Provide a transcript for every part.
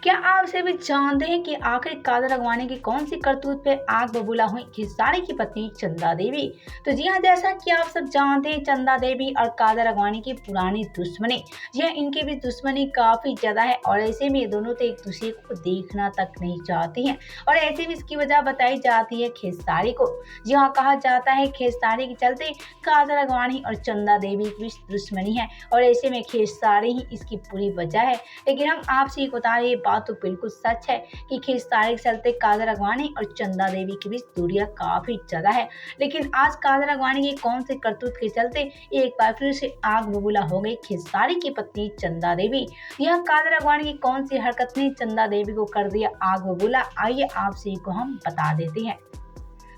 क्या आप सभी जानते हैं कि आखिर कादर अगवानी की कौन सी करतूत पे आग बबूला हुई खेसारी की पत्नी चंदा देवी। तो जी हाँ, जैसा कि आप सब जानते हैं, चंदा देवी और कादर अगवानी की पुरानी दुश्मनी, जी हाँ, इनकी भी दुश्मनी काफी ज्यादा है और ऐसे में दोनों तो एक दूसरे को देखना तक नहीं चाहती हैं और ऐसे में इसकी वजह बताई जाती है खेसारी को। जी हाँ, कहा जाता है खेसारी के चलते कादर अगवानी और चंदा देवी की दुश्मनी है और ऐसे में खेसारी ही इसकी पूरी वजह है। लेकिन हम आपसे एक बता रहे, बात तो बिल्कुल सच है कि खेसारी के चलते कादर अगवानी और चंदा देवी के बीच दूरियां काफी ज्यादा है। लेकिन आज कादर अगवानी की कौन से करतूत के चलते एक बार फिर से आग बबूला हो गई खेसारी की पत्नी चंदा देवी। यह कादर अगवानी की कौन सी हरकत ने चंदा देवी को कर दिया आग बबूला, आइए आपसे को हम बता देते हैं।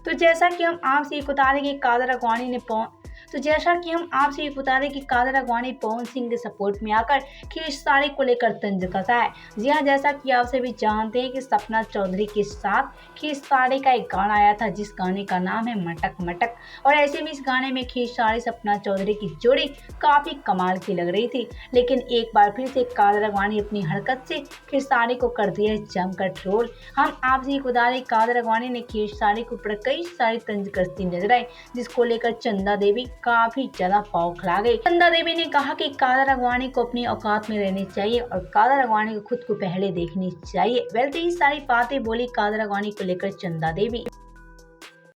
तो जैसा कि हम आपसे बता रहे कि कादर अगवानी ने कादर अगवानी पवन सिंह के सपोर्ट में आकर खेसारी को लेकर तंज कसा है। जी हाँ, जैसा कि आप सभी जानते हैं कि सपना चौधरी के साथ खेसारी का एक गाना आया था जिस गाने का नाम है मटक मटक और ऐसे में इस गाने में खेसारी सपना चौधरी की जोड़ी काफी कमाल की लग रही थी। लेकिन एक बार फिर से कादर अगवानी अपनी हरकत से खेसारी को कर दिया जमकर ट्रोल। हम आपसे बता रहे कादर अगवानी ने खेसारी को कई सारी तंज कसती नजर आई, जिसको लेकर चंदा देवी काफी ज्यादा बौखला गई। चंदा देवी ने कहा कि कादर अगवानी को अपनी औकात में रहनी चाहिए और कादर अगवानी को खुद को पहले देखनी चाहिए। वैसे ही सारी बातें बोली कादर अगवानी को लेकर चंदा देवी।